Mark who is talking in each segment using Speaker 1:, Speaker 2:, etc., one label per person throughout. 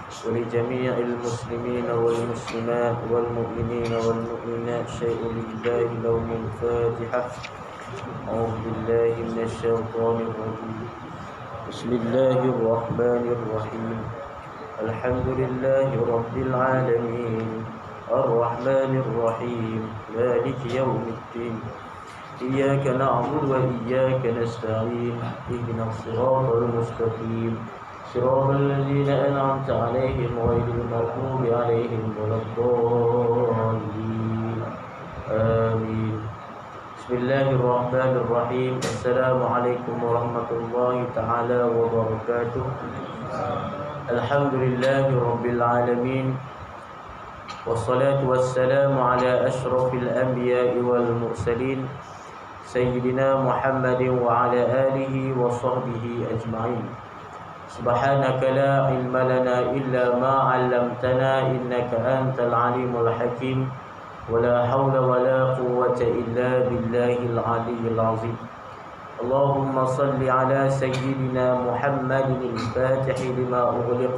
Speaker 1: ولجميع المسلمين والمسلمات والمؤمنين والمؤمنات شيء لله لهم الفاتحة. أعوذ بالله من الشيطان الرجيم. بسم الله الرحمن الرحيم. الحمد لله رب العالمين الرحمن الرحيم مالك يوم الدين إياك نعبد وإياك نستعين اهدنا الصراط المستقيم صراط الذين أنعمت عليهم غير المغضوب عليهم ولا الضالين آمين. بسم الله الرحمن الرحيم. السلام عليكم ورحمة الله تعالى وبركاته. الحمد لله رب العالمين والصلاة والسلام على أشرف الأنبياء والمرسلين سيدنا محمد وعلى آله وصحبه أجمعين. سبحانك لا علم لنا إلا ما علمتنا إنك أنت العليم الحكيم ولا حول ولا قوة إلا بالله العلي العظيم. اللهم صل على سيدنا محمد الفاتح لما أغلق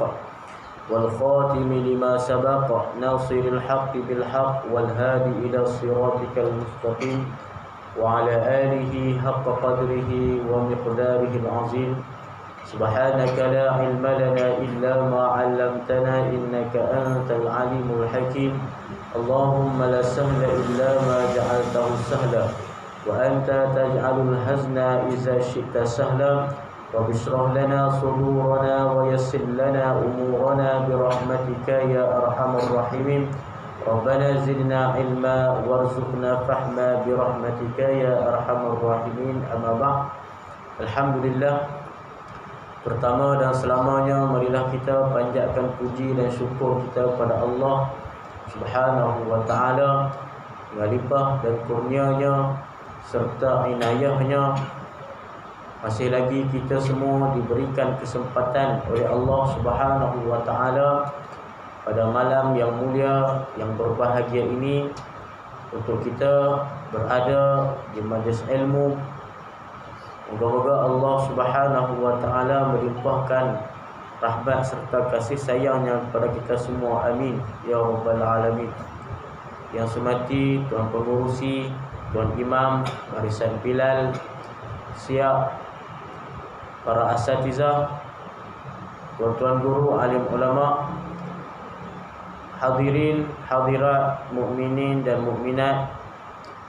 Speaker 1: والخاتم لما سبق ناصر الحق بالحق والهادي إلى صراطك المستقيم وعلى آله حق قدره ومقداره العظيم. سبحانك لا علم لنا إلا ما علمتنا إنك أنت العليم الحكيم. اللهم لا سهل إلا ما جعلته سهلا وأنت تجعل الحزن إذا شئت سهلا. رب اشرح لنا صدورنا ويسر لنا أمورنا برحمتك يا أرحم الراحمين. ربنا زدنا علما وارزقنا فهما برحمتك يا أرحم الراحمين. أما بعد. Alhamdulillah, pertama dan selamanya marilah kita panjatkan puji dan syukur kita kepada Allah Subhanahu wa taala dengan limpah dan kurnianya serta inayahnya. Masih lagi kita semua diberikan kesempatan oleh Allah Subhanahu wa taala pada malam yang mulia yang berbahagia ini untuk kita berada di majlis ilmu. Moga-moga Allah Subhanahu wa taala melimpahkan rahmat serta kasih sayangnya kepada kita semua. Amin ya rabbal alamin. Yang semati Tuan Pengurusi, Tuan Imam, Barisan Bilal, Siap, para asatizah, tuan-tuan guru, alim ulama, hadirin, hadirat, mukminin dan mukminat,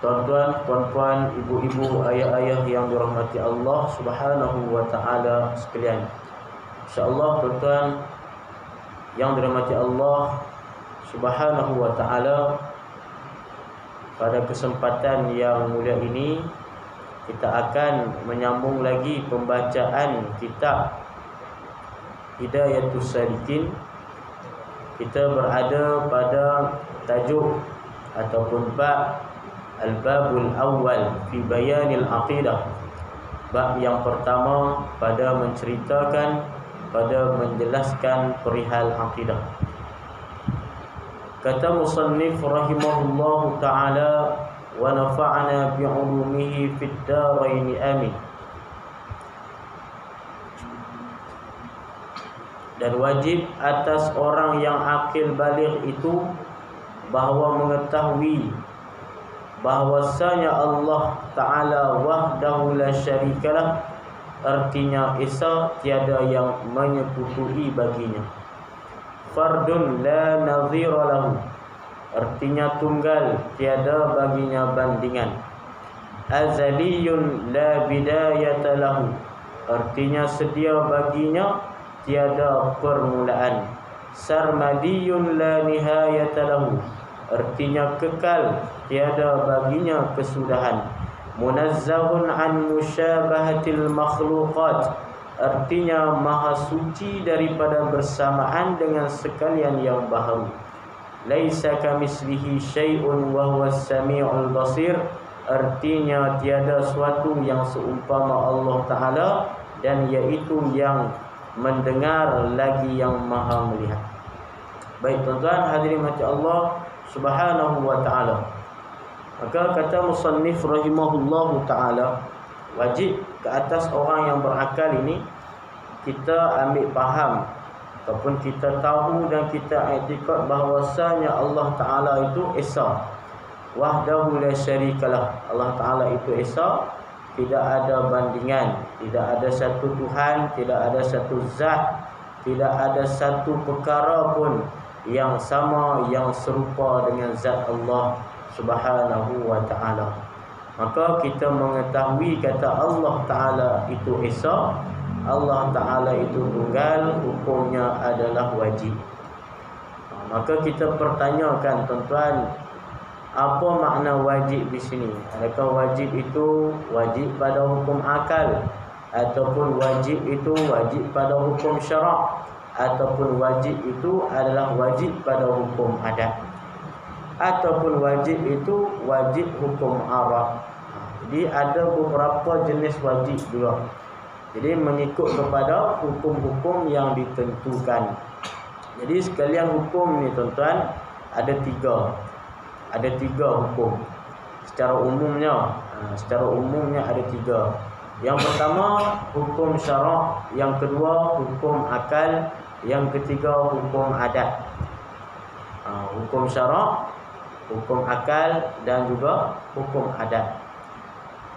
Speaker 1: tuan-tuan, puan-puan, ibu-ibu, ayah-ayah yang dirahmati Allah Subhanahu wa taala sekalian. Insya-Allah tuan-tuan yang dirahmati Allah Subhanahu wa taala, pada kesempatan yang mulia ini kita akan menyambung lagi pembacaan kitab Hidayatus Salikin. Kita berada pada tajuk ataupun bab Al-Babul Awwal fi Bayanil Aqidah. Bab yang pertama pada menceritakan, pada menjelaskan perihal akidah. Kata musannif rahimahullahu ta'ala wa nafa'ana bi'ulumihi fid darain amin. Dan wajib atas orang yang akil baligh itu bahawa mengetahui bahwasanya Allah Ta'ala wahdahu la syarikalah, artinya esa tiada yang menyekutui baginya. Fardun la nazira lahu, artinya tunggal tiada baginya bandingan. Azaliyun la bidayata lahu, artinya sedia baginya tiada permulaan. Sarmadiyun la nihayata lahu, artinya kekal tiada baginya kesudahan. Munazzahun an musyabahatil makhluqat, artinya maha suci daripada bersamaan dengan sekalian yang baharu. Laisa kamislihi syai'un wa huwas sami'ul basir, artinya tiada suatu yang seumpama Allah Ta'ala dan iaitu yang mendengar lagi yang maha melihat. Baik tuan-tuan hadirin mati Allah Subhanahu wa ta'ala, maka kata musannif rahimahullahu ta'ala, wajib ke atas orang yang berakal ini kita ambil faham ataupun kita tahu dan kita i'tikad bahawasanya Allah Ta'ala itu Esa, wahdahu la syarikalah. Allah Ta'ala itu Esa, tidak ada bandingan, tidak ada satu Tuhan, tidak ada satu zat, tidak ada satu perkara pun yang sama, yang serupa dengan zat Allah Subhanahu wa Ta'ala. Maka kita mengetahui kata Allah Ta'ala itu Esa, Allah Ta'ala itu tunggal, hukumnya adalah wajib. Maka kita pertanyakan tuan-tuan, apa makna wajib di sini? Adakah wajib itu wajib pada hukum akal, ataupun wajib itu wajib pada hukum syarak, ataupun wajib itu adalah wajib pada hukum adat, ataupun wajib itu wajib hukum arad. Jadi ada beberapa jenis wajib juga. Jadi mengikut kepada hukum-hukum yang ditentukan. Jadi sekalian hukum ni tuan-tuan ada tiga. Ada tiga hukum. Secara umumnya ada tiga. Yang pertama hukum syarak, yang kedua hukum akal, yang ketiga hukum adat. Hukum syarak, hukum akal dan juga hukum adat.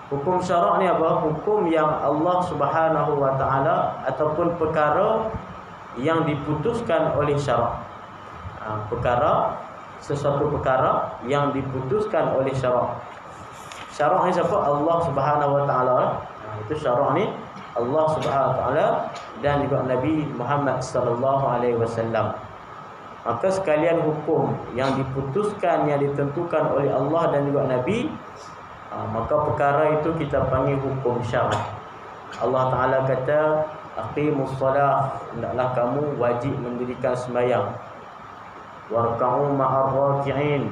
Speaker 1: Hukum syarak ni apa? Hukum yang Allah Subhanahu wa Ta'ala ataupun perkara yang diputuskan oleh syarak. Sesuatu perkara yang diputuskan oleh syarak. Syarak ni siapa? Allah Subhanahu wa Ta'ala. Itu syarak ni Allah Subhanahu wa Ta'ala dan juga Nabi Muhammad sallallahu alaihi wasallam. Maka sekalian hukum yang diputuskan, yang ditentukan oleh Allah dan juga Nabi, maka perkara itu kita panggil hukum syarak. Allah Ta'ala kata, aqimus salah, hendaklah kamu wajib mendirikan sembahyang. Warka'u ma'ar raki'in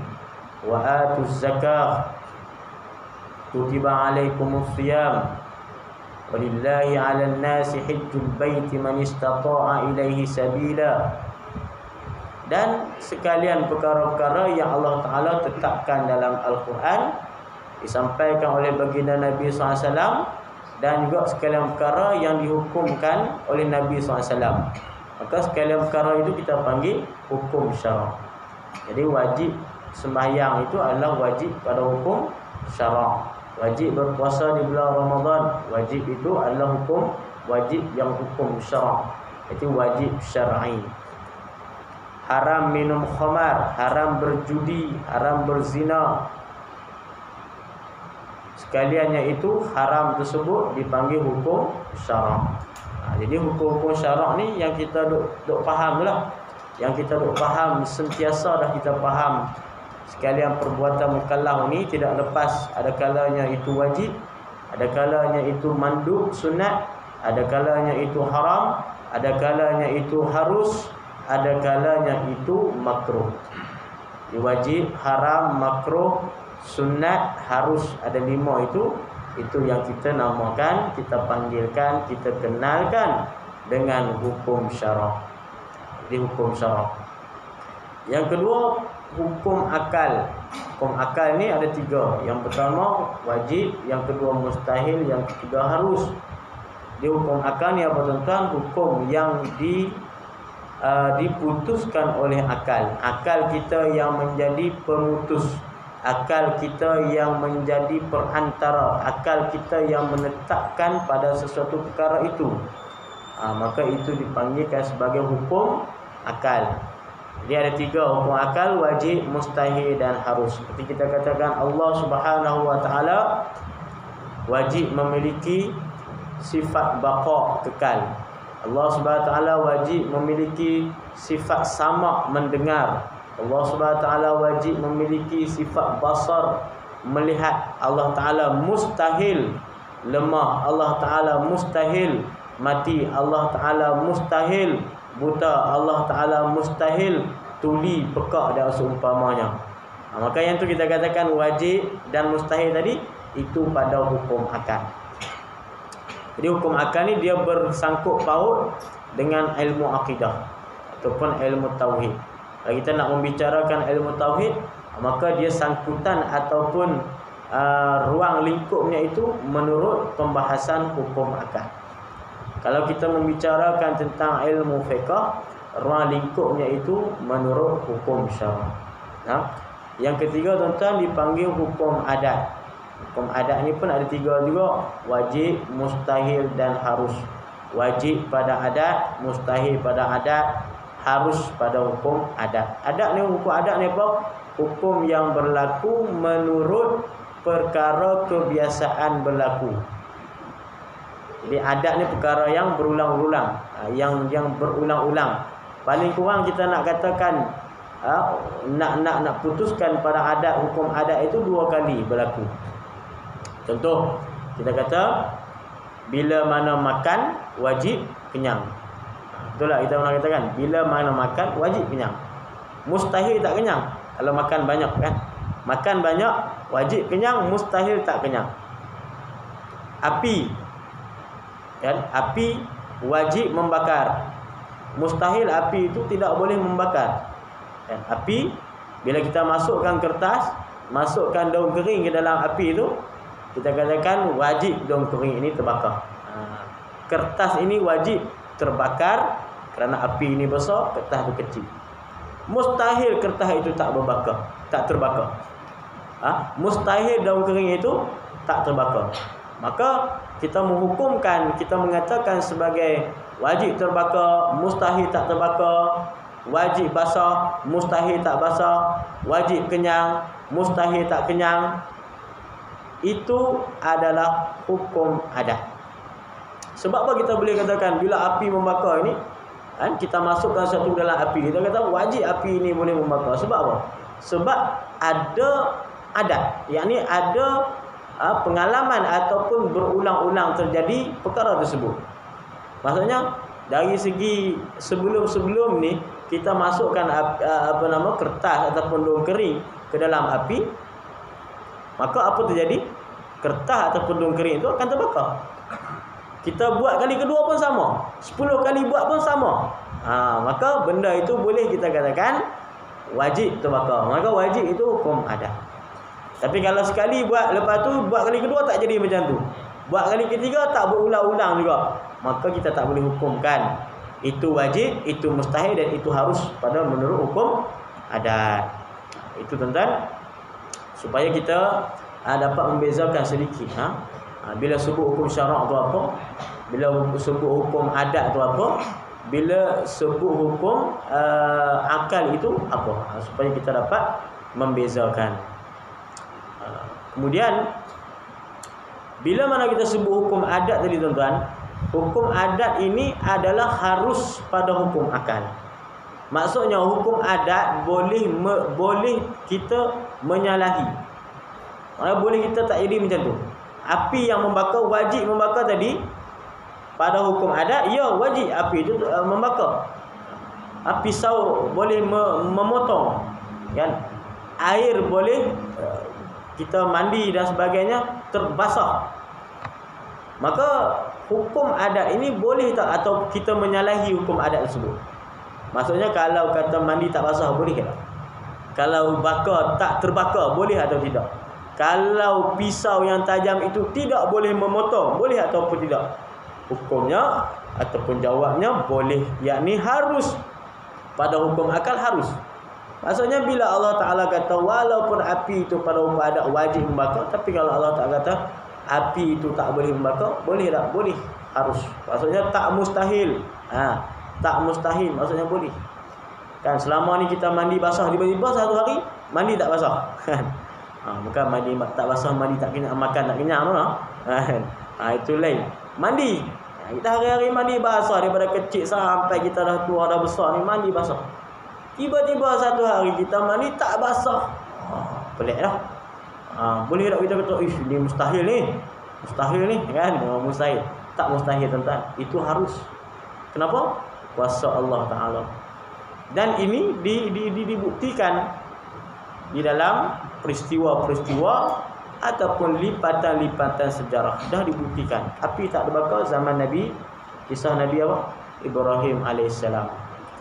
Speaker 1: wa atuz zakah, kutiba alaikumus siyam, walillahi 'alan nasi hajjul baiti man istata'a ilaihi sabila. Dan sekalian perkara-perkara yang Allah Ta'ala tetapkan dalam Al-Quran, disampaikan oleh baginda Nabi SAW, dan juga sekalian perkara yang dihukumkan oleh Nabi SAW. Maka sekalian perkara itu kita panggil hukum syarak. Jadi wajib sembahyang itu adalah wajib pada hukum syarak. Wajib berpuasa di bulan Ramadan, wajib itu adalah hukum wajib yang hukum syarak. Itu wajib syar'i. Haram minum khamar, haram berjudi, haram berzina, sekaliannya itu haram tersebut dipanggil hukum syarak. Jadi hukum-hukum syarak ni yang kita duk faham lah. Yang kita duk faham, sentiasa dah kita faham. Sekalian perbuatan mukallaf ni tidak lepas, ada kalanya itu wajib, ada kalanya itu mandub sunat, ada kalanya itu haram, ada kalanya itu harus, ada kalanya itu makruh. Wajib, haram, makruh, sunat, harus, ada 5 itu yang kita namakan, kita panggilkan, kita kenalkan dengan hukum syarak. Jadi hukum syarak. Yang kedua, hukum akal. Hukum akal ni ada 3. Yang pertama wajib, yang kedua mustahil, yang ketiga harus. Di hukum akal ni apa tuan-tuan? Hukum yang diputuskan oleh akal. Akal kita yang menjadi pemutus, akal kita yang menjadi perantara, akal kita yang menetapkan pada sesuatu perkara itu. Maka itu dipanggilkan sebagai hukum akal. Jadi ada 3 hukum akal: wajib, mustahil dan harus. Seperti kita katakan Allah Subhanahu wa Ta'ala wajib memiliki sifat baqa, kekal. Allah Subhanahu wa Ta'ala wajib memiliki sifat sama, mendengar. Allah Subhanahu wa Ta'ala wajib memiliki sifat basar, melihat. Allah Ta'ala mustahil lemah, Allah Ta'ala mustahil mati, Allah Ta'ala mustahil buta, Allah Ta'ala mustahil tuli, pekak dan seumpamanya. Maka yang tu kita katakan wajib dan mustahil tadi, itu pada hukum akal. Jadi hukum akal ni dia bersangkut paut dengan ilmu akidah ataupun ilmu tauhid. Kalau kita nak membicarakan ilmu tauhid, maka dia sangkutan ataupun ruang lingkupnya itu menurut pembahasan hukum akal. Kalau kita membicarakan tentang ilmu fiqh, ruang lingkupnya itu menurut hukum syarak. Yang ketiga tuan-tuan dipanggil hukum adat. Hukum adat ni pun ada 3 juga, wajib, mustahil dan harus. Wajib pada adat, mustahil pada adat, harus pada hukum adat. Adat ni, hukum adat ni apa? Hukum yang berlaku menurut perkara kebiasaan berlaku. Jadi adat ni perkara yang berulang-ulang, yang berulang-ulang. Paling kurang kita nak katakan nak putuskan pada adat, hukum adat itu 2 kali berlaku. Contoh, kita kata bila mana makan wajib kenyang. Betul tak kita pernah katakan? Bila mana makan wajib kenyang. Mustahil tak kenyang kalau makan banyak kan. Makan banyak wajib kenyang, mustahil tak kenyang. Api kan? Api wajib membakar. Mustahil api itu tidak boleh membakar. Kan? Api bila kita masukkan kertas, masukkan daun kering ke dalam api itu, kita katakan wajib daun kering ini terbakar. Kertas ini wajib terbakar kerana api ini besar, kertas itu kecil. Mustahil kertas itu tak berbakar, tak terbakar. Mustahil daun kering itu tak terbakar. Maka kita menghukumkan, kita mengatakan sebagai wajib terbakar, mustahil tak terbakar, wajib basah, mustahil tak basah, wajib kenyang, mustahil tak kenyang. Itu adalah hukum adat. Sebab apa kita boleh katakan bila api membakar ini, kita masukkan satu dalam api, kita kata wajib api ini boleh membakar. Sebab apa? Sebab ada adat, yakni ada pengalaman ataupun berulang-ulang terjadi perkara tersebut. Maksudnya dari segi sebelum-sebelum ni kita masukkan kertas ataupun daun kering ke dalam api, maka apa terjadi? Kertas ataupun daun kering itu akan terbakar. Kita buat kali kedua pun sama, 10 kali buat pun sama. Maka benda itu boleh kita katakan wajib terbakar. Maka wajib itu hukum adat. Tapi kalau sekali buat, lepas tu buat kali kedua tak jadi macam tu, buat kali ketiga tak berulang-ulang juga, maka kita tak boleh hukumkan itu wajib, itu mustahil dan itu harus pada menurut hukum adat. Itu tuan-tuan, supaya kita dapat membezakan sedikit. Bila sebut hukum syarak tu apa, bila sebut hukum adat tu apa, bila sebut hukum akal itu apa, supaya kita dapat membezakan. Kemudian bila mana kita sebut hukum adat tadi tuan-tuan, hukum adat ini adalah harus pada hukum akal. Maksudnya hukum adat boleh kita menyalahi. Boleh kita tak jadi macam tu. Api yang membakar, wajib membakar tadi, pada hukum adat ya wajib api itu membakar. Pisau boleh memotong, kan? Air boleh kita mandi dan sebagainya terbasah. Maka hukum adat ini boleh tak atau kita menyalahi hukum adat tersebut? Maksudnya kalau kata mandi tak basah boleh tak? Kalau bakar tak terbakar boleh atau tidak? Kalau pisau yang tajam itu tidak boleh memotong, boleh ataupun tidak? Hukumnya ataupun jawabnya boleh, yakni harus. Pada hukum akal harus. Maksudnya bila Allah Ta'ala kata walaupun api itu pada hukum adat wajib membakar, tapi kalau Allah Ta'ala kata api itu tak boleh membakar, boleh tak? Boleh, harus. Maksudnya tak mustahil. Tak mustahil maksudnya boleh. Kan selama ni kita mandi basah, tiba-tiba satu hari mandi tak basah. Bukan mandi tak basah, mandi tak kenyang, makan tak kenyang tu lah. Itu lain. Mandi, kita hari-hari mandi basah, daripada kecil sampai kita dah tua dah besar ni mandi basah. Tiba-tiba satu hari kita mandi tak basah. Pelik dah. Boleh tak kita kata ini mustahil ni? Mustahil ni kan? Mustahil. Tak mustahil tuan-tuan. Itu harus. Kenapa? Kuasa Allah Ta'ala. Dan ini dibuktikan di dalam peristiwa-peristiwa ataupun lipatan-lipatan sejarah. Dah dibuktikan. Api tak terbakar zaman Nabi. Kisah Nabi apa? Ibrahim AS.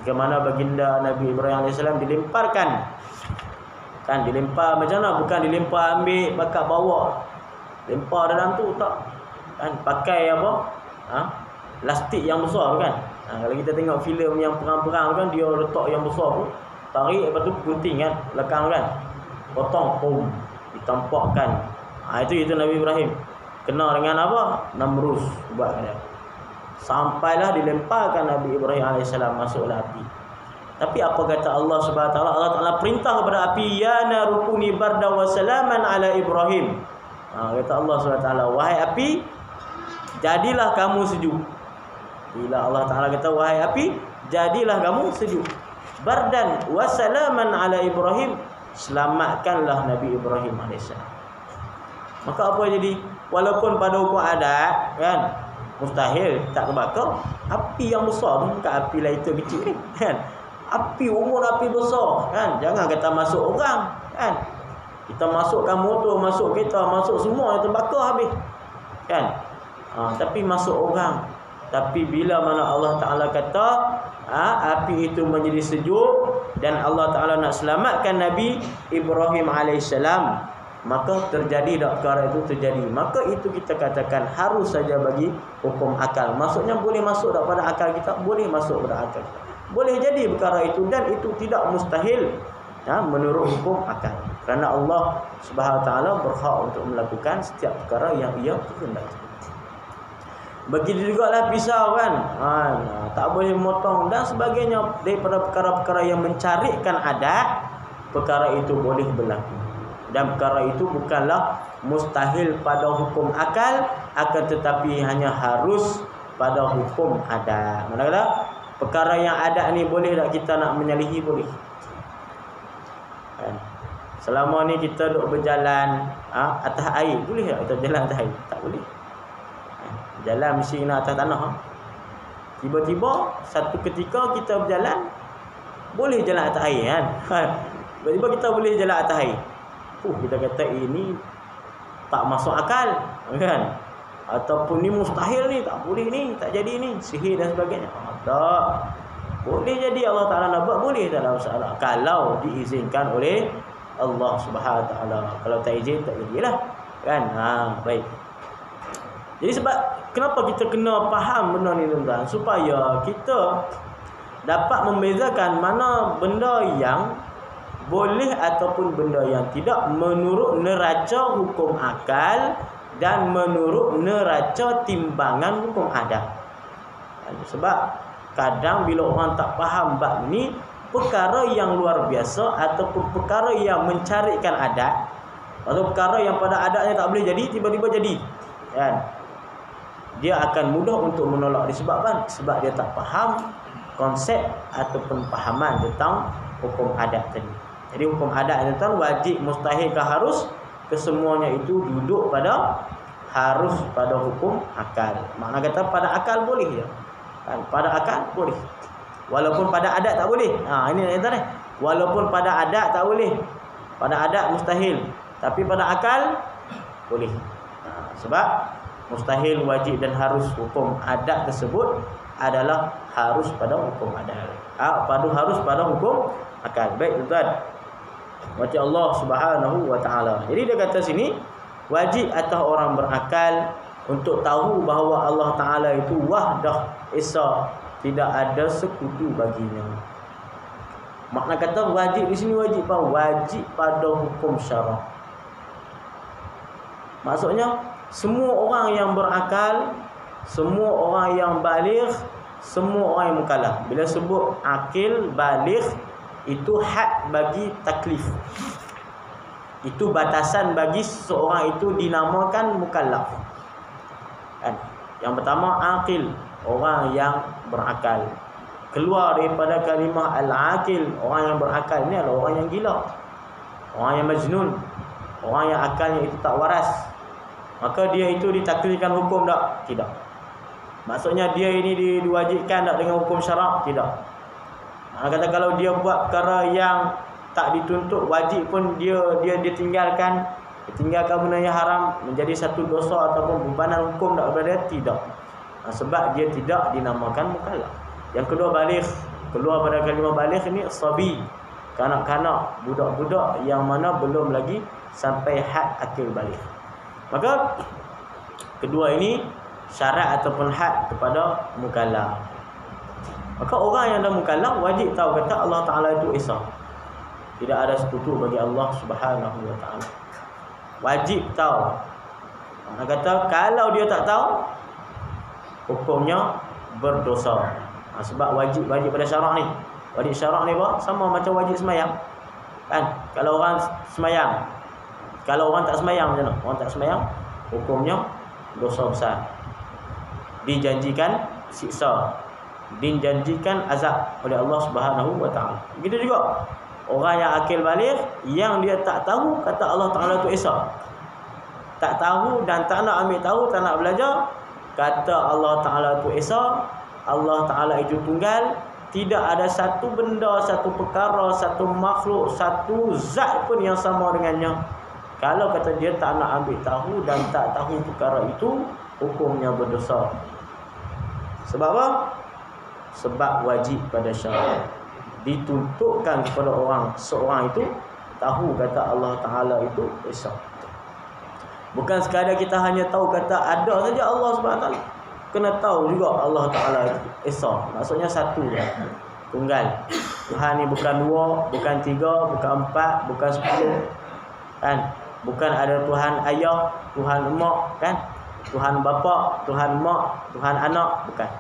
Speaker 1: Bagaimana baginda Nabi Ibrahim AS dilemparkan. Kan dilempar macam mana? Bukan dilempar ambil bakar bawa. Lempar dalam tu tak. Kan pakai apa? Plastik yang besar kan. Kalau kita tengok filem yang perang-perang kan, dia letak yang besar tu, tarik lepas tu gunting kan, lekang kan, potong, pum, ditampakkan. Itu Nabi Ibrahim kena dengan apa? Namrus buat dia. Sampailah dilemparkan Nabi Ibrahim AS masuk api. Tapi apa kata Allah Subhanahu Wa Taala? Allah Taala perintah kepada api, ya narukuni barda wa salaman ala Ibrahim. Kata Allah Subhanahu Wa Taala, wahai api, jadilah kamu sejuk. Bila Allah Taala kata wahai api, jadilah kamu sejuk. Bardan wa salaman ala Ibrahim, selamatkanlah Nabi Ibrahim AS. Maka apa jadi? Walaupun pada hukum adat kan, mustahil tak terbakar. Api yang besar tu, bukan api lighter kecil ni kan. Api umur api besar kan. Jangan kata masuk orang kan. Kita masukkan motor, masuk kereta, masuk semua yang terbakar habis kan. Tapi masuk orang. Tapi bila mana Allah Ta'ala kata api itu menjadi sejuk dan Allah Ta'ala nak selamatkan Nabi Ibrahim AS, maka terjadi tak perkara itu terjadi. Maka itu kita katakan harus saja bagi hukum akal. Maksudnya boleh masuk tak pada akal kita? Boleh masuk pada akal kita. Boleh jadi perkara itu, dan itu tidak mustahil menurut hukum akal. Kerana Allah Subhanahu Wa Taala berhak untuk melakukan setiap perkara yang ia kehendaki. Begitu juga lah pisau kan, tak boleh memotong dan sebagainya. Daripada perkara-perkara yang mencarikan adat, perkara itu boleh berlaku. Dan perkara itu bukanlah mustahil pada hukum akal, akan tetapi hanya harus pada hukum adat. Mana kata perkara yang adat ni boleh tak kita nak menyalihi? Boleh. Selama ni kita duk berjalan atas air, boleh tak kita berjalan atas air? Tak boleh. Jalan mesti kena atas tanah. Tiba-tiba satu ketika kita berjalan, boleh jalan atas air kan. Tiba-tiba kita boleh jalan atas air. Kita kata ini tak masuk akal kan. Ataupun ni mustahil ni, tak boleh ni, tak jadi ni, sihir dan sebagainya. Tak. Boleh jadi Allah Ta'ala nak buat, boleh, tak ada masalah. Kalau diizinkan oleh Allah Subhanahu Wa Taala. Kalau tak izin, tak jadilah kan. Baik. Jadi sebab kenapa kita kena faham benda ni tuan-tuan, supaya kita dapat membezakan mana benda yang boleh ataupun benda yang tidak menurut neraca hukum akal dan menurut neraca timbangan hukum adat. Sebab kadang bila orang tak faham bab ni, perkara yang luar biasa ataupun perkara yang mencarikan adat atau perkara yang pada adatnya tak boleh jadi, tiba-tiba jadi kan, dia akan mudah untuk menolak disebabkan sebab dia tak faham konsep ataupun pahaman tentang hukum adat tadi. Jadi hukum adat tentang wajib, mustahil ke harus, kesemuanya itu duduk pada harus pada hukum akal. Makna kata pada akal boleh je kan, pada akal boleh, walaupun pada adat tak boleh. Ini nak kata ni, walaupun pada adat tak boleh, pada adat mustahil, tapi pada akal boleh. Sebab mustahil, wajib dan harus hukum adat tersebut adalah harus pada hukum adat, harus pada hukum akal. Baik tuan-tuan, macam Allah Subhanahu Wa Taala. Jadi dia kata sini, wajib atas orang berakal untuk tahu bahawa Allah Taala itu wahdah esa, tidak ada sekutu baginya. Makna kata wajib di sini wajib pada hukum syarak. Maksudnya semua orang yang berakal, semua orang yang baligh, semua orang yang mukallaf. Bila sebut akil, baligh, itu had bagi taklif. Itu batasan bagi seseorang itu dinamakan mukallaf. Kan? Yang pertama akil, orang yang berakal. Keluar daripada kalimah al-akil, orang yang berakal ni adalah orang yang gila, orang yang majnun, orang yang akalnya itu tak waras. Maka dia itu ditaklifkan hukum tak? Tidak. Maksudnya dia ini diwajibkan tak dengan hukum syarak? Tidak. Kata kalau dia buat perkara yang tak dituntut wajib pun dia tinggalkan benda yang haram, menjadi satu dosa ataupun bebanan hukum tak kepada dia? Tidak. Sebab dia tidak dinamakan mukallaf. Yang kedua baligh. Keluar pada kalimah baligh ini sabi, kanak-kanak, budak-budak yang mana belum lagi sampai had akil baligh. Maka kedua ini syarat ataupun had kepada mukallaf. Maka orang yang dah mukallaf wajib tahu kata Allah Ta'ala itu Esa. Tidak ada sekutu bagi Allah Subhanahu wa Ta'ala. Wajib tahu. Orang kata kalau dia tak tahu, hukumnya berdosa. Sebab wajib pada syarak ni. Wajib syarak ni apa? Sama macam wajib semayang. Kan? Kalau orang semayang, kalau orang tak semayang macam mana? Orang tak semayang, hukumnya dosa besar. Dijanjikan siksa, dijanjikan azab oleh Allah Subhanahu wa Ta'ala. Begitu juga orang yang akil baligh yang dia tak tahu kata Allah Ta'ala itu Esa. Tak tahu dan tak nak ambil tahu, tak nak belajar, kata Allah Ta'ala itu Esa, Allah Ta'ala itu tunggal. Tidak ada satu benda, satu perkara, satu makhluk, satu zat pun yang sama dengannya. Kalau kata dia tak nak ambil tahu dan tak tahu perkara itu, hukumnya berdosa. Sebab apa? Sebab wajib pada syarak. Dituntutkan kepada seorang itu tahu kata Allah Ta'ala itu Esa. Bukan sekadar kita hanya tahu kata ada saja Allah Subhanahu Wa Ta'ala. Kena tahu juga Allah Ta'ala itu Esa. Maksudnya satu je, tunggal. Tuhan ni bukan dua, bukan tiga, bukan empat, bukan 10, kan? Bukan ada Tuhan ayah, Tuhan emak, kan? Tuhan bapa, Tuhan mak, Tuhan anak, bukan.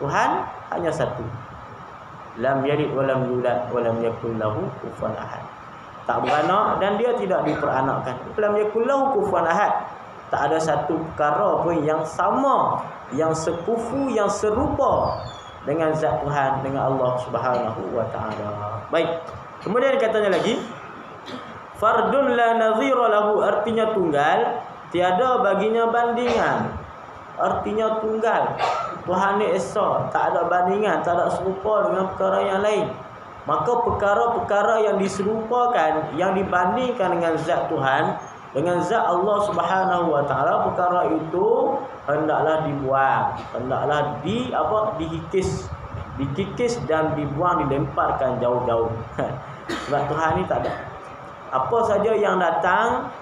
Speaker 1: Tuhan hanya satu. Lam yalid wa lam yulad wa lam yakul lahu kufuwan ahad. Tak beranak dan dia tidak diperanakkan. Lam yakul lahu kufuwan ahad. Tak ada satu perkara pun yang sama, yang sekufu, yang serupa dengan zat Tuhan, dengan Allah Subhanahu wa Ta'ala. Baik. Kemudian katanya lagi, fardun la nazira lahu, artinya tunggal, tiada baginya bandingan. Artinya tunggal. Tuhan ni Esa, tak ada bandingan, tak ada serupa dengan perkara yang lain. Maka perkara-perkara yang diserupakan, yang dibandingkan dengan zat Tuhan, dengan zat Allah Subhanahu wa Ta'ala, perkara itu hendaklah dibuang, hendaklah dikikis dan dibuang, dilemparkan jauh-jauh. Sebab Tuhan ni tak ada. Apa saja yang datang,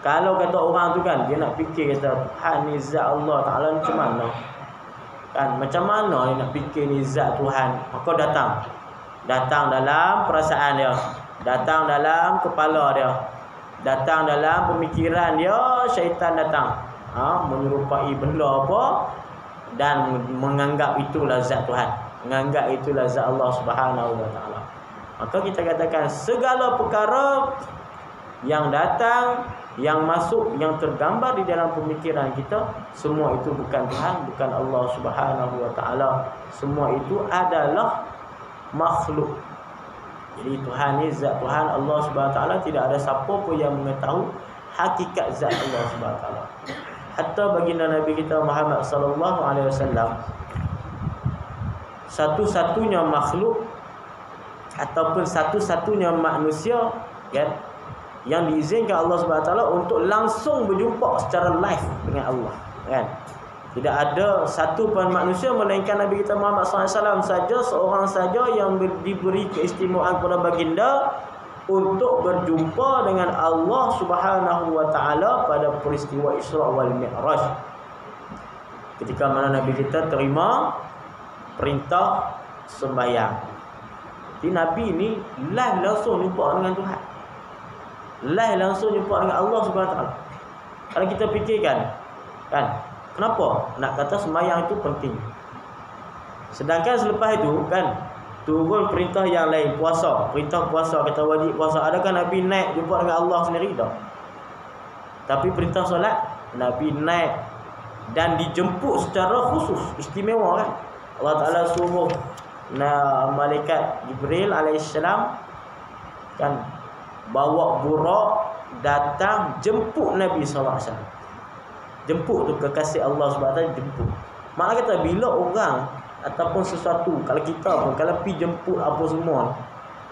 Speaker 1: kalau kata orang tu kan, dia nak fikir kata Tuhan ni zat Allah Ta'ala ni macam mana? Kan, macam mana dia nak fikir ni zat Tuhan? Maka datang dalam perasaan dia, datang dalam kepala dia, datang dalam pemikiran dia, syaitan datang, menyerupai benda apa dan menganggap itulah zat Tuhan, menganggap itulah zat Allah Subhanahu wa Ta'ala. Maka kita katakan segala perkara yang datang, yang masuk, yang tergambar di dalam pemikiran kita, semua itu bukan Tuhan, bukan Allah Subhanahu wa Ta'ala. Semua itu adalah makhluk. Jadi Tuhan ni zat Tuhan Allah Subhanahu wa Ta'ala, tidak ada siapa pun yang mengetahui hakikat zat Allah Subhanahu wa Ta'ala. Hatta baginda Nabi kita Muhammad sallallahu alaihi wasallam, satu-satunya makhluk ataupun satu-satunya manusia, kan, yang diizinkan Allah Subhanahu wa Ta'ala untuk langsung berjumpa secara live dengan Allah, kan. Tidak ada satu pun manusia melainkan Nabi kita Muhammad SAW saja, seorang saja yang diberi keistimewaan kepada baginda untuk berjumpa dengan Allah Subhanahu wa Ta'ala pada peristiwa Isra wal Mi'raj. Ketika mana Nabi kita terima perintah sembahyang. Jadi Nabi ini live langsung jumpa dengan Tuhan. Live langsung jumpa dengan Allah Subhanahu wa Ta'ala. Kalau kita fikirkan, kan, kenapa nak kata sembahyang itu penting? Sedangkan selepas itu kan turun perintah yang lain, puasa, perintah puasa, kata wajib puasa. Adakah Nabi naik jumpa dengan Allah sendiri? Tak. Tapi perintah solat, Nabi naik dan dijemput secara khusus, istimewa, kan. Allah Ta'ala suruh malaikat Jibril alaihissalam, kan, bawa burak datang jemput Nabi SAW. Jemput tu kekasih Allah SWT, jemput. Maknanya kata bila orang ataupun sesuatu, kalau kita pun kalau pergi jemput apa semua,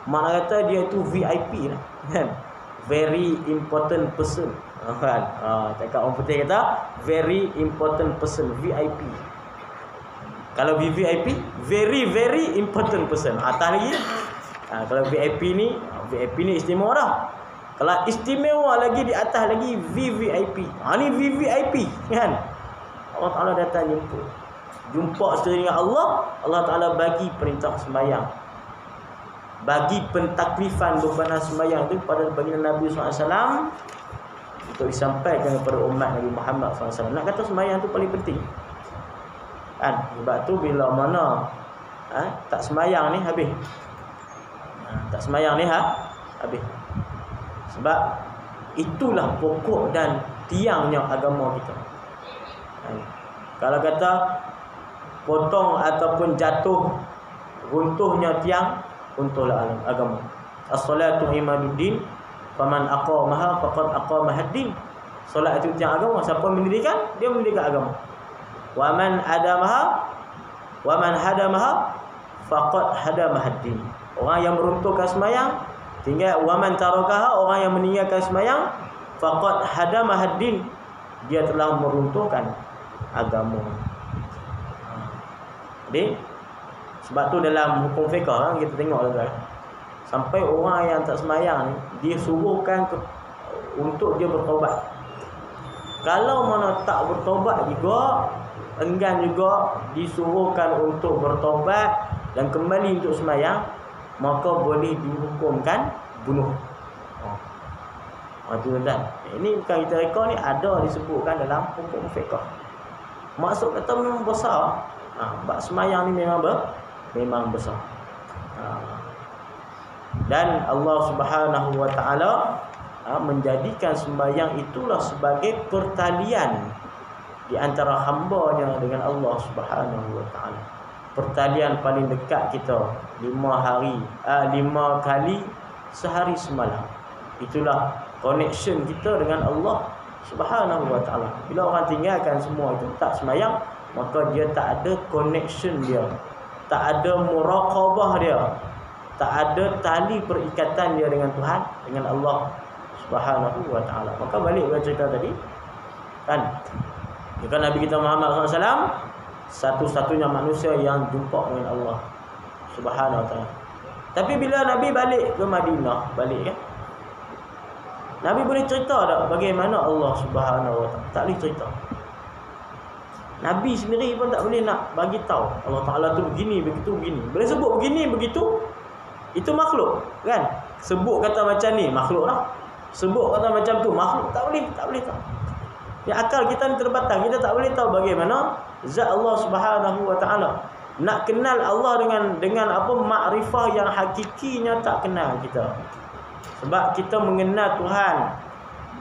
Speaker 1: maknanya kata dia tu VIP lah, kan. Very important person, kan. Cakap orang putih kata very important person, VIP. Kalau VIP, very very important person. Atas lagi, kalau VIP ni istimewa dah. Kalau istimewa lagi di atas lagi VVIP. Ni VVIP, kan. Allah Ta'ala datang jemput. jumpa sekali dengan Allah, Allah Ta'ala bagi perintah sembahyang, bagi pentaklifan bebanan sembahyang itu pada baginda Nabi SAW untuk disampaikan kepada umat Nabi Muhammad SAW. Nak kata sembahyang tu paling penting kan? Sebab tu bila mana tak sembahyang ni habis. Tak sembahyang ni habis. Sebab itulah pokok dan tiangnya agama kita. Kalau kata potong ataupun jatuh, runtuhnya tiang, runtuhlah agama. As-salatu imaduddin, faman aqamaha faqad aqamahaddin. Solat itu tiang agama. Siapa mendirikan, dia mendirikan agama. Wa man hadamaha faqad hadamahaddin. Orang yang meruntuhkan sembahyang, tinggal waman tarakaha, orang yang meninggalkan sembahyang, faqad hadamahaddin, dia telah meruntuhkan agama. Jadi sebab tu dalam hukum fiqh kita tengok tuan, sampai orang yang tak sembahyang ni disuruhkan untuk dia bertaubat. Kalau mana tak bertaubat juga, enggan juga, disuruhkan untuk bertaubat dan kembali untuk sembahyang, maka boleh dihukumkan bunuh. Tu tuan. Ini bukan kita reka ni, ada disebutkan dalam hukum fiqh. Maksud kata memang besar. Bab sembahyang ni memang besar. Dan Allah Subhanahu wa taala menjadikan sembahyang itulah sebagai pertalian di antara hamba-Nya dengan Allah Subhanahu wa taala. Pertalian paling dekat kita 5 kali sehari semalam. Itulah connection kita dengan Allah Subhanahu wa taala. Bila orang tinggalkan semua itu, tak sembahyang, maka dia tak ada connection dia, tak ada muraqabah dia, tak ada tali perikatan dia dengan Tuhan, dengan Allah Subhanahu wa taala. Maka balik kepada cerita tadi kan, bukan Nabi kita Muhammad SAW satu-satunya manusia yang jumpa dengan Allah Subhanahu wa taala. Tapi bila Nabi balik ke Madinah, balik kan, Nabi boleh cerita tak bagaimana Allah Subhanahu wa taala? Tak boleh cerita. Nabi sendiri pun tak boleh nak bagi tahu Allah Taala tu begini, begitu, begini. Boleh sebut begini, begitu. Itu makhluk, kan? Sebut kata macam ni, makhluk lah. Sebut kata macam tu, makhluk. Tak boleh tahu. Ya, akal kita ni terbatas. Kita tak boleh tahu bagaimana zat Allah Subhanahu wa taala. Nak kenal Allah dengan apa, makrifah yang hakikinya tak kenal kita. Sebab kita mengenal Tuhan,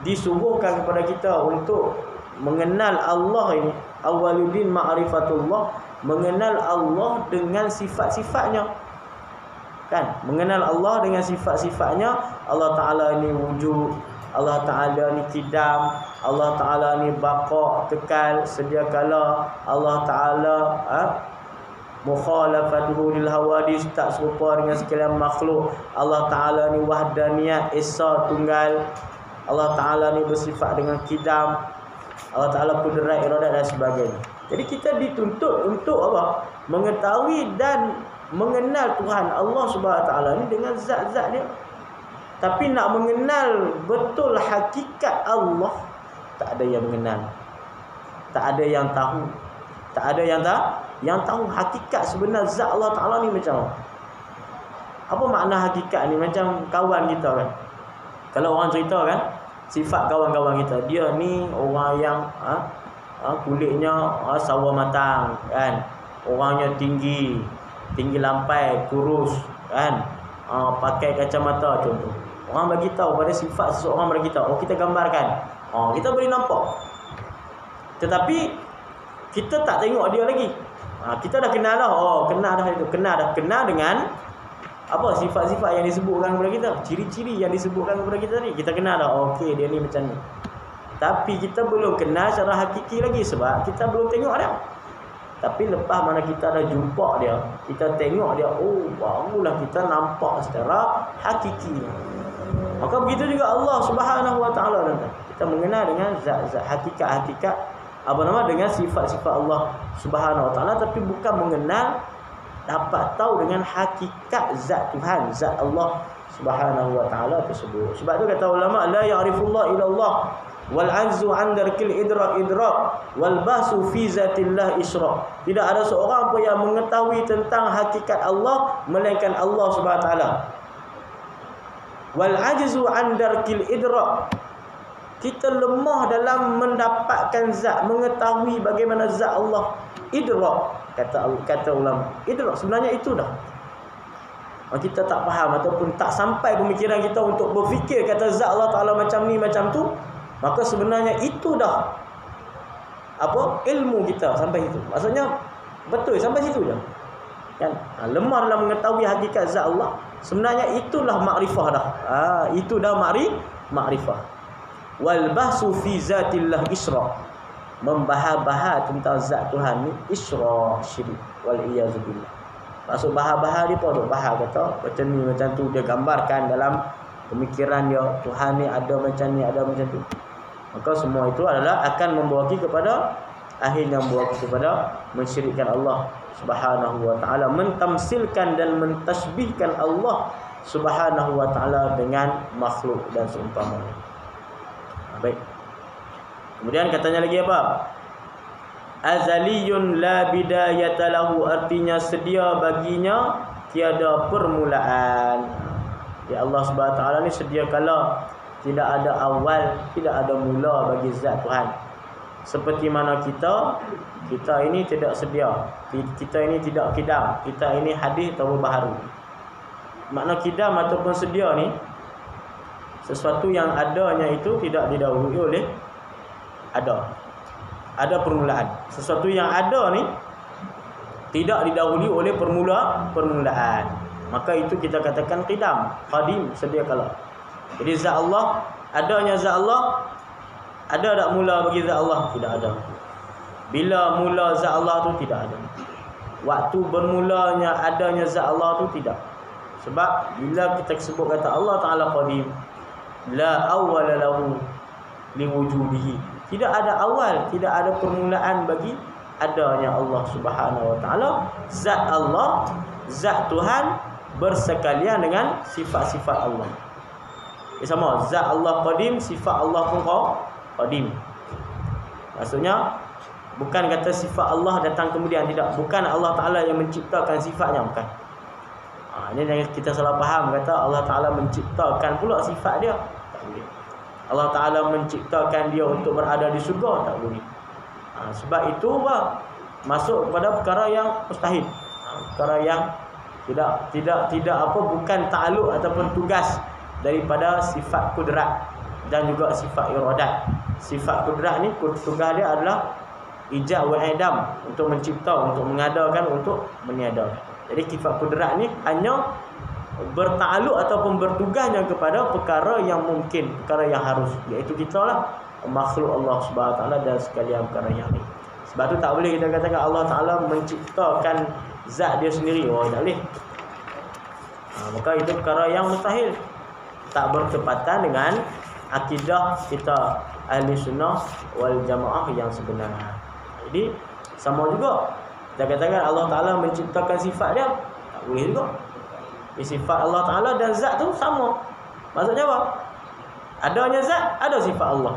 Speaker 1: disuruhkan kepada kita untuk mengenal Allah ini. Awaluddin ma'rifatullah, mengenal Allah dengan sifat-sifatnya. Kan? Mengenal Allah dengan sifat-sifatnya. Allah Ta'ala ni wujud, Allah Ta'ala ni kidam, Allah Ta'ala ni baqa, kekal, sedia kala. Allah Ta'ala mukhalafatuhu lil hawadis, tak serupa dengan sekalian makhluk. Allah Ta'ala ni wahdaniyah, esa, tunggal. Allah Ta'ala ni bersifat dengan kidam, Allah Ta'ala kudrat, iradat dan sebagainya. Jadi kita dituntut untuk apa? Mengetahui dan mengenal Tuhan Allah Subhanahu Wa Ta'ala ni dengan zat-zat dia. Tapi nak mengenal betul hakikat Allah, tak ada yang mengenal, tak ada yang tahu, tak ada yang tahu hakikat sebenar zat Allah Ta'ala ni macam apa. Apa makna hakikat ni? Macam kawan kita kan, kalau orang cerita kan, sifat kawan-kawan kita, dia ni orang yang kulitnya sawo matang kan, orangnya tinggi lampai, kurus kan, pakai kacamata contoh. Orang bagi tahu pada sifat seseorang, bagi tahu, kita gambarkan, kita boleh nampak. Tetapi kita tak tengok dia lagi. Kita dah kenal dah, kenal dengan apa sifat-sifat yang disebutkan kepada kita, ciri-ciri yang disebutkan kepada kita tadi. Kita kenal dah, okey dia ni macam ni. Tapi kita belum kenal secara hakiki lagi, sebab kita belum tengok dia. Tapi lepas mana kita dah jumpa dia, kita tengok dia, barulah kita nampak secara hakiki. Maka begitu juga Allah Subhanahu Wa Taala. Kita mengenal dengan zat-zat, hakikat-hakikat dengan sifat-sifat Allah Subhanahu Wa Taala, tapi bukan mengenal, dapat tahu dengan hakikat zat Tuhan, zat Allah Subhanahu Wa Taala tersebut. Sebab tu kata ulama, la ya'rifullah illallah, wal ajzu an darkil idrak wal basu fi zatillah isyraq. Tidak ada seorang pun yang mengetahui tentang hakikat Allah melainkan Allah Subhanahu wa taala. Wal ajzu an darkil idrak, kita lemah dalam mendapatkan zat, mengetahui bagaimana zat Allah. Idrak, kata ulama, idrak sebenarnya itu dah. Kita tak faham ataupun tak sampai pemikiran kita untuk berfikir kata zat Allah Ta'ala macam ni macam tu, maka sebenarnya itu dah ilmu kita sampai situ. Maksudnya betul sampai situ je kan. Lemah dalam mengetahui hakikat zat Allah, sebenarnya itulah makrifah dah. Itu dah makrifah. Wal bahsu fi zatillah isyraq, membahas-bahas tentang zat Tuhan ni isyraq, syirik, wal iyaz billah. Maksud bahas-bahas dia pun bahas kata macam ni macam tu, dia gambarkan dalam pemikiran dia Tuhan ni ada macam ni, ada macam tu. Maka semua itu adalah akan membawa kita kepada akhirnya membawa kita kepada mensyirikkan Allah Subhanahu wa taala, mentamsilkan dan mentasbihkan Allah Subhanahu wa taala dengan makhluk dan seumpamanya. Baik. Kemudian katanya lagi apa? Azaliyun la bidayata lahu, artinya sedia baginya tiada permulaan. Ya Allah Subhanahu wa taala ni sedia kala, tidak ada awal, tidak ada mula bagi zat Tuhan. Seperti mana kita ini tidak sedia, kita ini tidak kidam, kita ini hadis atau baharu. Makna kidam ataupun sedia ni sesuatu yang adanya itu tidak didahului oleh ada permulaan. Sesuatu yang ada ni tidak didahului oleh permulaan. Maka itu kita katakan qidam, qadim, sedia kala. Jadi zat Allah, adanya zat Allah, ada tak mula bagi zat Allah? Tidak ada. Bila mula zat Allah tu tidak ada. Waktu bermulanya adanya zat Allah tu tidak. Sebab bila kita sebut kata Allah Ta'ala qadim, la awwala lahu liwujudihi, tidak ada awal, tidak ada permulaan bagi adanya Allah Subhanahu wa taala. Zat Allah, zat Tuhan bersekalian dengan sifat-sifat Allah. Sama, zat Allah qadim, sifat Allah pun qadim. Maksudnya bukan kata sifat Allah datang kemudian, tidak. Bukan Allah Taala yang menciptakan sifatnya, bukan. Ini jangan kita salah faham kata Allah Taala menciptakan pula sifat dia. Tak boleh. Allah Ta'ala menciptakan dia untuk berada di syurga, tak boleh. Sebab itu masuk kepada perkara yang mustahil, perkara yang bukan ta'alluq ataupun tugas daripada sifat kudrat dan juga sifat iradat. Sifat kudrat ni tugas dia adalah ijab wa idam, untuk mencipta, untuk mengadakan, untuk meniadakan. Jadi sifat kudrat ni hanya bertakluk ataupun bertugasnya kepada perkara yang mungkin, perkara yang harus, iaitu kita lah makhluk Allah Subhanahu wa taala dan sekalian perkara yang lain. Sebab tu tak boleh kita katakan Allah Taala menciptakan zat dia sendiri. Tak boleh. Maka itu perkara yang mustahil, tak bertepatan dengan akidah kita ahli sunnah wal jamaah yang sebenar. Jadi sama juga kita katakan Allah Taala menciptakan sifat dia, tak boleh juga. Sifat Allah Ta'ala dan zat tu sama. Maksudnya apa? Adanya zat, ada sifat Allah.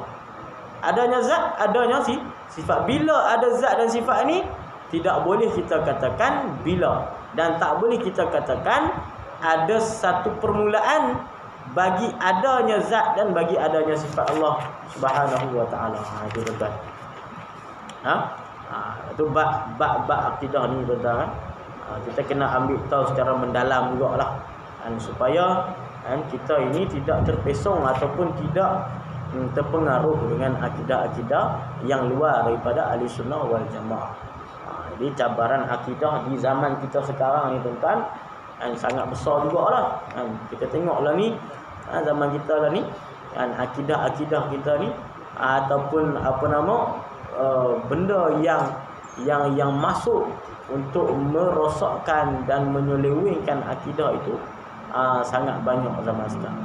Speaker 1: Adanya zat, adanya sifat. Bila ada zat dan sifat ni, tidak boleh kita katakan bila, dan tak boleh kita katakan ada satu permulaan bagi adanya zat dan bagi adanya sifat Allah Subhanahu wa taala. Itu betul. Itu bab akidah ni betul kan? Kita kena ambil tahu secara mendalam jugalah, supaya kita ini tidak terpesong ataupun tidak terpengaruh dengan akidah-akidah yang luar daripada ahli sunnah wal jamaah. Jadi cabaran akidah di zaman kita sekarang ni tuan-tuan sangat besar jugalah. Kita tengoklah ni zaman kita lah ni, akidah-akidah kita ni ataupun benda yang masuk untuk merosakkan dan menyelewengkan akidah itu sangat banyak zaman sekarang.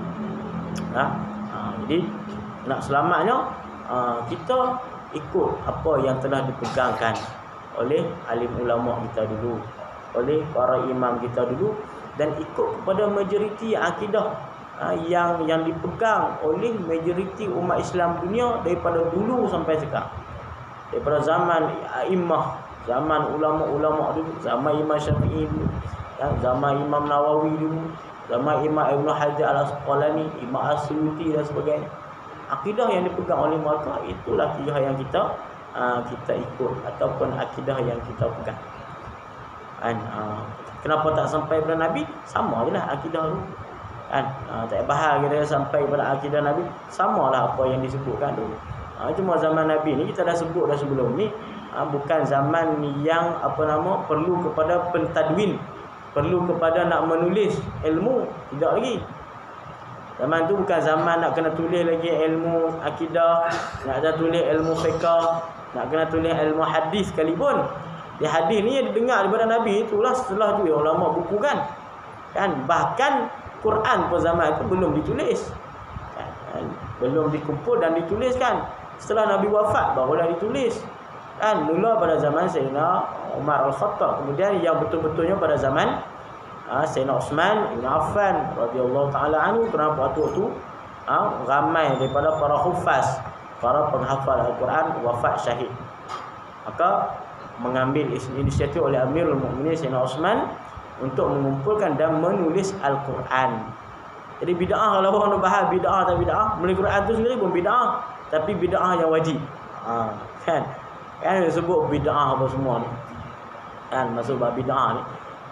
Speaker 1: Jadi nak selamatnya kita ikut apa yang telah dipegangkan oleh alim ulama kita dulu, oleh para imam kita dulu, dan ikut kepada majoriti akidah yang dipegang oleh majoriti umat Islam dunia daripada dulu sampai sekarang. Daripada zaman a'immah, zaman ulama-ulama dulu, zaman Imam Syafi'i dulu, zaman Imam Nawawi dulu, zaman Imam Ibn Hajar Al-Asqalani, Imam As-Suyuti dan sebagainya. Akidah yang dipegang oleh mereka itulah akidah yang kita ikut ataupun akidah yang kita pegang. Kenapa tak sampai kepada Nabi? Sama je lah akidah tu. Tak bahar kita sampai kepada akidah Nabi, samalah apa yang disebutkan tu. Cuma zaman Nabi ni kita dah sebut dah sebelum ni, bukan zaman yang perlu kepada pentadwin, perlu kepada nak menulis ilmu, tidak lagi. Zaman tu bukan zaman nak kena tulis lagi ilmu akidah, nak kena tulis ilmu fiqh, nak kena tulis ilmu hadis sekalipun. Di hadis ni yang didengar daripada Nabi itulah setelah tu yang ulama bukukan. Bahkan Quran pun zaman itu belum ditulis. Belum dikumpul dan dituliskan. Setelah Nabi wafat barulah ditulis. Mula pada zaman Sayyidina Umar Al-Khattab, kemudian yang betul-betulnya pada zaman Sayyidina Uthman bin Affan radhiyallahu taala anhu. Kenapa waktu tu ramai daripada para hufaz, para penghafal Al-Quran wafat syahid. Maka mengambil inisiatif oleh Amirul Mukminin Sayyidina Uthman untuk mengumpulkan dan menulis Al-Quran. Jadi bid'ah, kalau orang nak bahas bid'ah tak bid'ah, menulis Quran tu sendiri pun bid'ah, tapi bid'ah yang wajib. Kan disebut bid'ah apa semua ni. Maksud bid'ah ni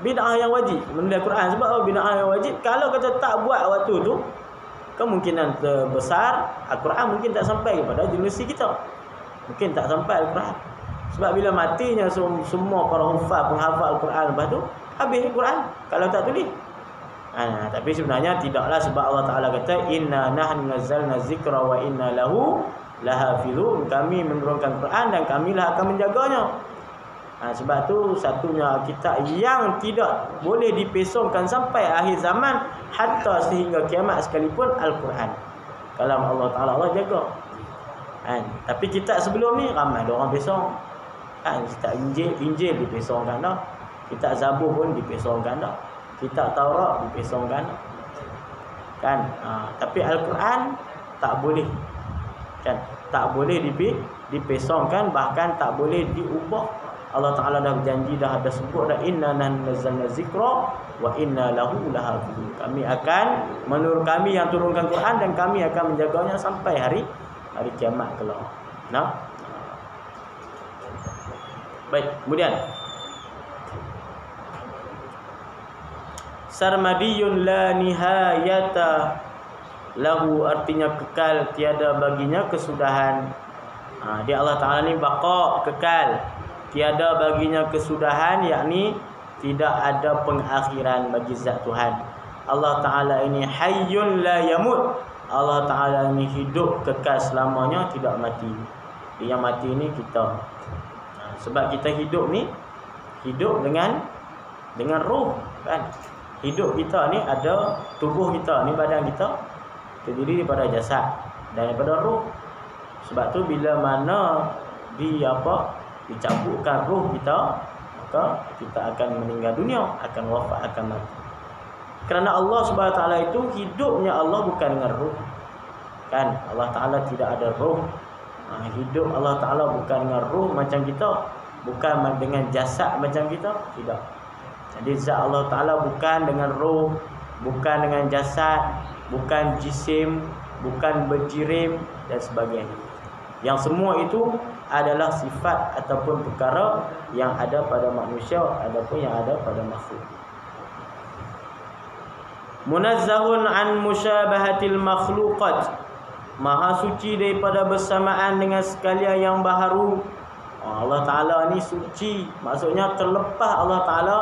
Speaker 1: bid'ah yang wajib menulis Quran. Sebab bid'ah yang wajib, kalau kata tak buat waktu tu, kemungkinan terbesar Al-Quran mungkin tak sampai kepada generasi kita. Mungkin tak sampai Al-Quran. Sebab bila matinya semua para hufaz penghafal Al-Quran, lepas tu habis Al-Quran kalau tak tulis. Tapi sebenarnya tidaklah, sebab Allah Ta'ala kata inna nahnu nazzalna zikra wa inna lahu lahafizun. Kami menurunkan Quran dan kamilah akan menjaganya. Sebab tu satunya kitab yang tidak boleh dipesongkan sampai akhir zaman hatta sehingga kiamat sekalipun, Al-Quran. Kalam Allah Ta'ala, Allah jaga. Tapi kitab sebelum ni ramai orang pesong. Kitab Injil dipesongkan dah. Kitab Zabur pun dipesongkan dah. Kitab Taurat dipesongkan. Tapi Al-Quran tak boleh. Tak boleh dipesongkan, bahkan tak boleh diubah. Allah Ta'ala dah berjanji, dah ada sebut dah, inna nazzalna zikra wa inna lahu lahafizun. Kami akan menurut kami yang turunkan Quran dan kami akan menjaganya sampai hari kiamat kelak. Baik, kemudian sarmadiyun la nihayata lahu, artinya kekal, tiada baginya kesudahan. Dia Allah Ta'ala ni baqa, kekal, tiada baginya kesudahan, yakni tidak ada pengakhiran bagi zat Tuhan. Allah Ta'ala ini hayyun la yamut. Allah Ta'ala ini hidup kekal selamanya, tidak mati. Yang mati ini kita. Sebab kita hidup ni hidup dengan roh, kan? Hidup kita ni ada tubuh kita ni, badan kita terdiri daripada jasad dan daripada roh. Sebab tu bila mana dicabutkan roh kita, maka kita akan meninggal dunia, akan wafat, akan mati. Kerana Allah Subhanahu Wa Taala itu hidupnya Allah bukan dengan roh. Kan? Allah Taala tidak ada roh. Hidup Allah Ta'ala bukan dengan roh macam kita, bukan dengan jasad macam kita, tidak. Jadi zat Allah Ta'ala bukan dengan roh, bukan dengan jasad, bukan jisim, bukan berjirim dan sebagainya. Yang semua itu adalah sifat ataupun perkara yang ada pada manusia ataupun yang ada pada makhluk. Munazzahun an musyabahatil makhluqat, maha suci daripada bersamaan dengan sekalian yang baharu. Allah Ta'ala ni suci, maksudnya terlepas Allah Ta'ala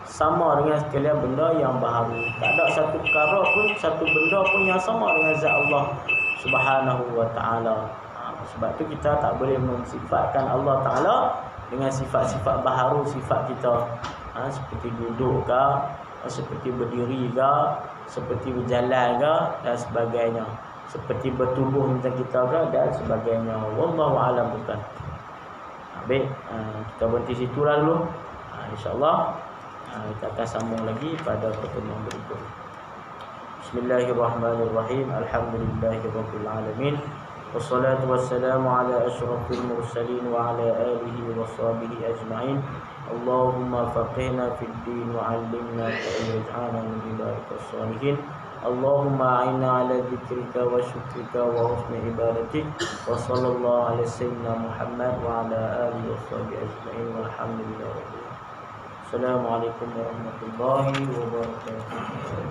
Speaker 1: sama dengan sekalian benda yang baharu. Tak ada satu perkara pun, satu benda pun yang sama dengan zat Allah Subhanahu Wa Ta'ala. Sebab tu kita tak boleh mensifatkan Allah Ta'ala dengan sifat-sifat baharu sifat kita. Seperti duduk ke, seperti berdiri ke, seperti berjalan ke dan sebagainya, seperti bertubuh macam kita ke dan sebagainya. Wallahu a'lam bishawab. Baik, kita berhenti situ lah dulu. InsyaAllah kita akan sambung lagi pada pertemuan berikut. Bismillahirrahmanirrahim. Alhamdulillahirabbil alamin. Wassalatu wassalamu ala asyrafil mursalin wa ala alihi washabihi ajma'in. Allahumma faqihna fid din wa 'allimna waj'alna min ibadikas shalihin. Allahumma a'inna ala dzikrika wa syukrika wa husni ibadatik. Wa sallallahu ala sayyidina Muhammad wa ala alihi washabihi ajma'in. Walhamdulillah. Assalamualaikum warahmatullahi wabarakatuh.